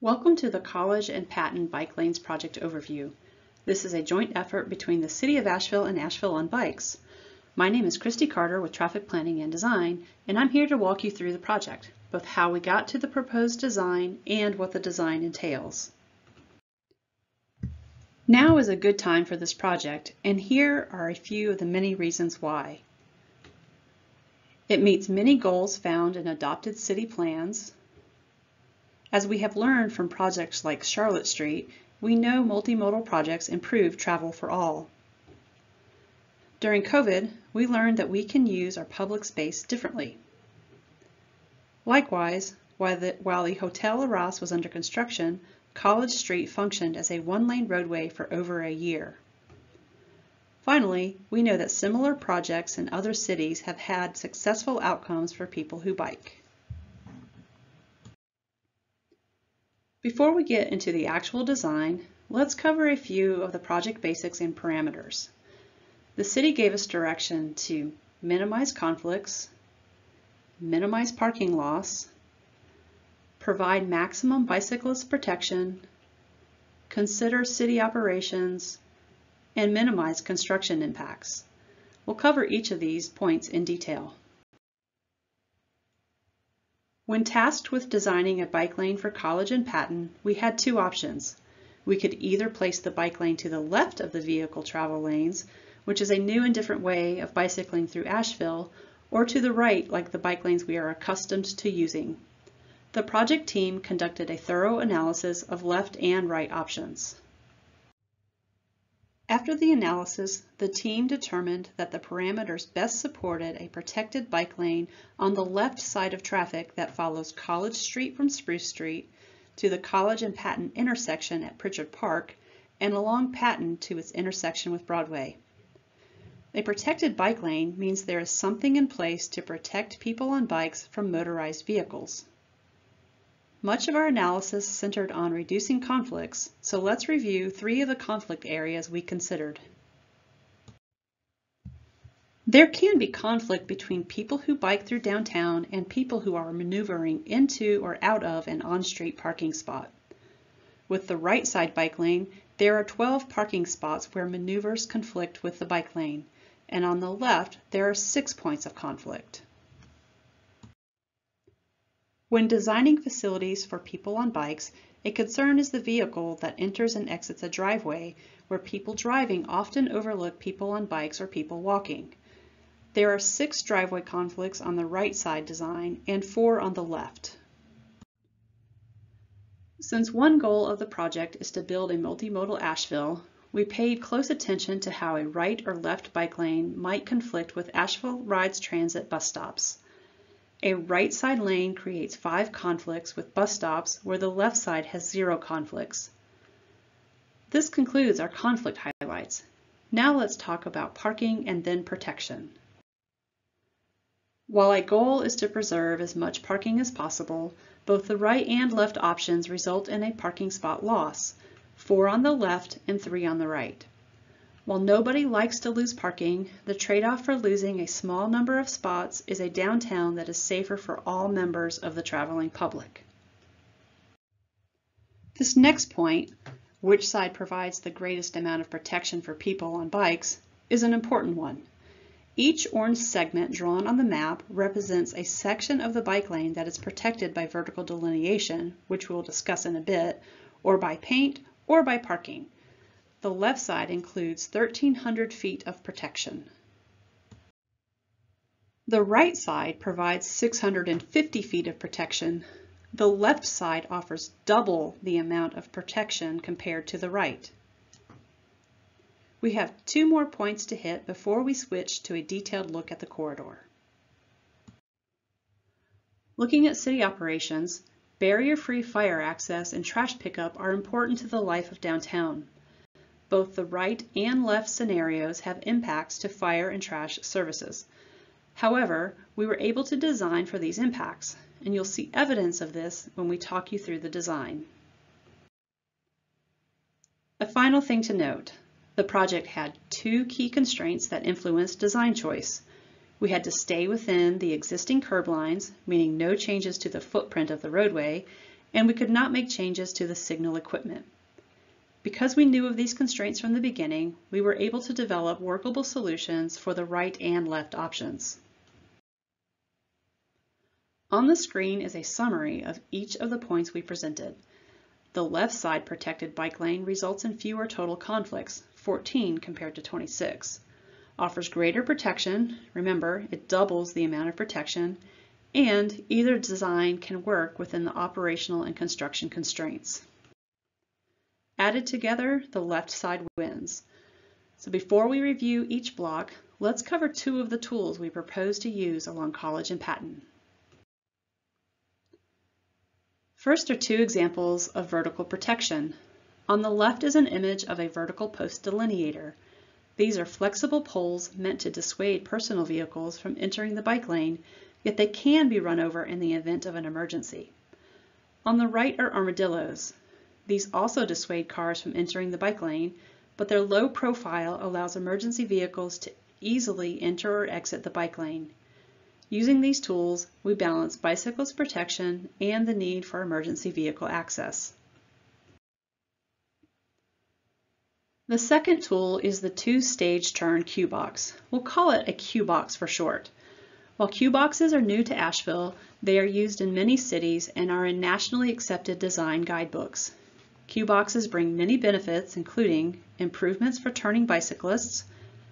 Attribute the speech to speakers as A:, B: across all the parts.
A: Welcome to the College and Patton Bike Lanes Project Overview. This is a joint effort between the City of Asheville and Asheville on Bikes. My name is Christy Carter with Traffic Planning and Design, and I'm here to walk you through the project, both how we got to the proposed design and what the design entails. Now is a good time for this project, and here are a few of the many reasons why. It meets many goals found in adopted city plans. As we have learned from projects like Charlotte Street, we know multimodal projects improve travel for all. During COVID, we learned that we can use our public space differently. Likewise, while the Hotel Arras was under construction, College Street functioned as a one-lane roadway for over a year. Finally, we know that similar projects in other cities have had successful outcomes for people who bike. Before we get into the actual design, let's cover a few of the project basics and parameters. The city gave us direction to minimize conflicts, minimize parking loss, provide maximum bicyclist protection, consider city operations, and minimize construction impacts. We'll cover each of these points in detail. When tasked with designing a bike lane for College and Patton, we had two options. We could either place the bike lane to the left of the vehicle travel lanes, which is a new and different way of bicycling through Asheville, or to the right like the bike lanes we are accustomed to using. The project team conducted a thorough analysis of left and right options. After the analysis, the team determined that the parameters best supported a protected bike lane on the left side of traffic that follows College Street from Spruce Street to the College and Patton intersection at Pritchard Park and along Patton to its intersection with Broadway. A protected bike lane means there is something in place to protect people on bikes from motorized vehicles. Much of our analysis centered on reducing conflicts, so let's review three of the conflict areas we considered. There can be conflict between people who bike through downtown and people who are maneuvering into or out of an on-street parking spot. With the right side bike lane, there are 12 parking spots where maneuvers conflict with the bike lane, and on the left, there are 6 points of conflict. When designing facilities for people on bikes, a concern is the vehicle that enters and exits a driveway where people driving often overlook people on bikes or people walking. There are 6 driveway conflicts on the right side design and 4 on the left. Since one goal of the project is to build a multimodal Asheville, we paid close attention to how a right or left bike lane might conflict with Asheville Rides Transit bus stops. A right side lane creates 5 conflicts with bus stops where the left side has 0 conflicts. This concludes our conflict highlights. Now let's talk about parking and then protection. While a goal is to preserve as much parking as possible, both the right and left options result in a parking spot loss, 4 on the left and 3 on the right. While nobody likes to lose parking, the trade-off for losing a small number of spots is a downtown that is safer for all members of the traveling public. This next point, which side provides the greatest amount of protection for people on bikes, is an important one. Each orange segment drawn on the map represents a section of the bike lane that is protected by vertical delineation, which we'll discuss in a bit, or by paint, or by parking. The left side includes 1,300 feet of protection. The right side provides 650 feet of protection. The left side offers double the amount of protection compared to the right. We have 2 more points to hit before we switch to a detailed look at the corridor. Looking at city operations, barrier-free fire access and trash pickup are important to the life of downtown. Both the right and left scenarios have impacts to fire and trash services. However, we were able to design for these impacts, and you'll see evidence of this when we talk you through the design. A final thing to note, the project had 2 key constraints that influenced design choice. We had to stay within the existing curb lines, meaning no changes to the footprint of the roadway, and we could not make changes to the signal equipment. Because we knew of these constraints from the beginning, we were able to develop workable solutions for the right and left options. On the screen is a summary of each of the points we presented. The left side protected bike lane results in fewer total conflicts, 14 compared to 26. Offers greater protection, remember it doubles the amount of protection, and either design can work within the operational and construction constraints. Added together, the left side wins. So before we review each block, let's cover two of the tools we propose to use along College and Patton. First are two examples of vertical protection. On the left is an image of a vertical post delineator. These are flexible poles meant to dissuade personal vehicles from entering the bike lane, yet they can be run over in the event of an emergency. On the right are armadillos. These also dissuade cars from entering the bike lane, but their low profile allows emergency vehicles to easily enter or exit the bike lane. Using these tools, we balance bicyclist protection and the need for emergency vehicle access. The second tool is the two-stage turn cue box. We'll call it a cue box for short. While cue boxes are new to Asheville, they are used in many cities and are in nationally accepted design guidebooks. Cue boxes bring many benefits, including improvements for turning bicyclists,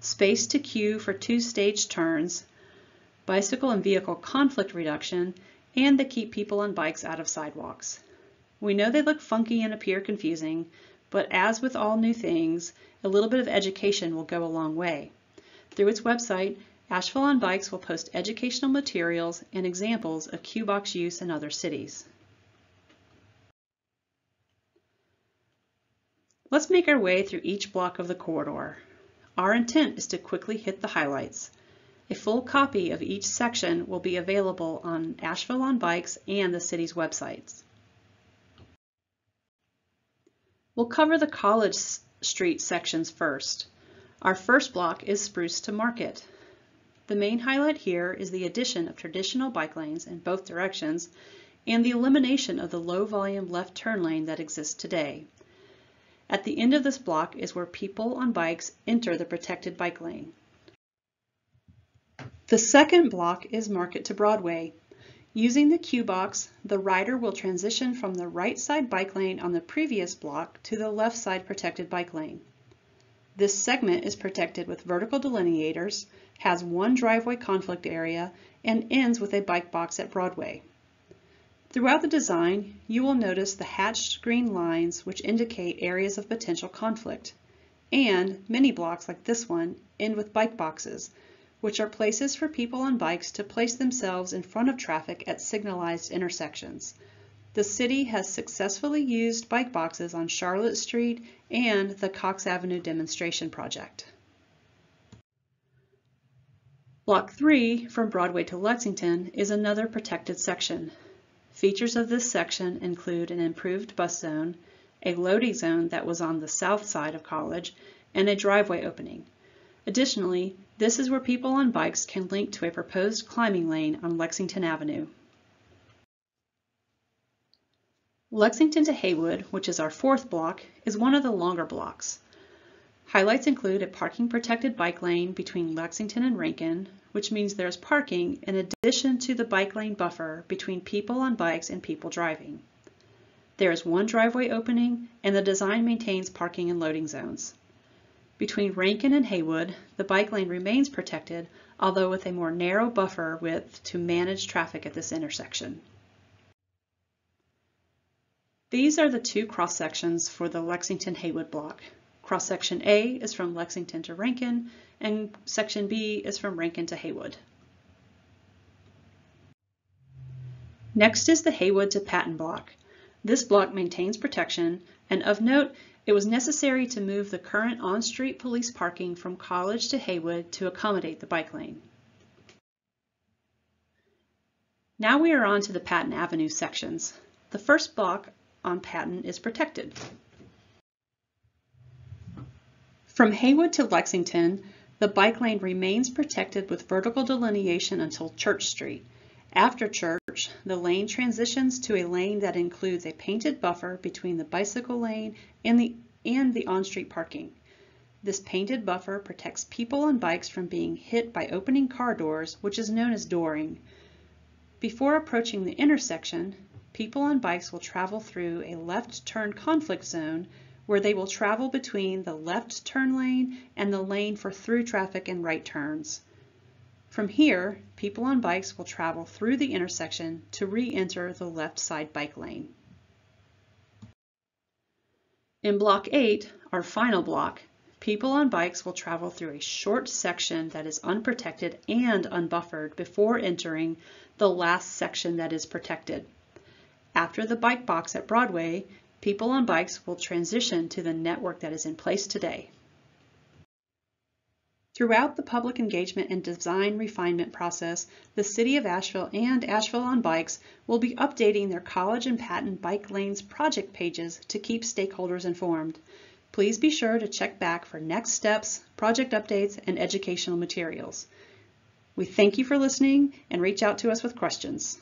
A: space to queue for two-stage turns, bicycle and vehicle conflict reduction, and they keep people on bikes out of sidewalks. We know they look funky and appear confusing, but as with all new things, a little bit of education will go a long way. Through its website, Asheville on Bikes will post educational materials and examples of cue box use in other cities. Let's make our way through each block of the corridor. Our intent is to quickly hit the highlights. A full copy of each section will be available on Asheville on Bikes and the city's websites. We'll cover the College Street sections first. Our first block is Spruce to Market. The main highlight here is the addition of traditional bike lanes in both directions and the elimination of the low-volume left turn lane that exists today. At the end of this block is where people on bikes enter the protected bike lane. The second block is Market to Broadway. Using the cue box, the rider will transition from the right side bike lane on the previous block to the left side protected bike lane. This segment is protected with vertical delineators, has one driveway conflict area, and ends with a bike box at Broadway. Throughout the design, you will notice the hatched green lines which indicate areas of potential conflict. And many blocks like this one end with bike boxes, which are places for people on bikes to place themselves in front of traffic at signalized intersections. The city has successfully used bike boxes on Charlotte Street and the Cox Avenue demonstration project. Block 3, from Broadway to Lexington, is another protected section. Features of this section include an improved bus zone, a loading zone that was on the south side of College, and a driveway opening. Additionally, this is where people on bikes can link to a proposed climbing lane on Lexington Avenue. Lexington to Haywood, which is our fourth block, is one of the longer blocks. Highlights include a parking protected bike lane between Lexington and Rankin, which means there's parking in addition to the bike lane buffer between people on bikes and people driving. There is one driveway opening, and the design maintains parking and loading zones. Between Rankin and Haywood, the bike lane remains protected, although with a more narrow buffer width to manage traffic at this intersection. These are the two cross sections for the Lexington-Haywood block. Cross-section A is from Lexington to Rankin, and section B is from Rankin to Haywood. Next is the Haywood to Patton block. This block maintains protection, and of note, it was necessary to move the current on-street police parking from College to Haywood to accommodate the bike lane. Now we are on to the Patton Avenue sections. The first block on Patton is protected. From Haywood to Lexington, the bike lane remains protected with vertical delineation until Church Street. After church, the lane transitions to a lane that includes a painted buffer between the bicycle lane and the on-street parking. This painted buffer protects people on bikes from being hit by opening car doors, which is known as dooring. Before approaching the intersection, people on bikes will travel through a left turn conflict zone where they will travel between the left turn lane and the lane for through traffic and right turns. From here, people on bikes will travel through the intersection to re-enter the left side bike lane. In Block 8, our final block, people on bikes will travel through a short section that is unprotected and unbuffered before entering the last section that is protected. After the bike box at Broadway, people on bikes will transition to the network that is in place today. Throughout the public engagement and design refinement process, the City of Asheville and Asheville on Bikes will be updating their College and Patton bike lanes project pages to keep stakeholders informed. Please be sure to check back for next steps, project updates, and educational materials. We thank you for listening and reach out to us with questions.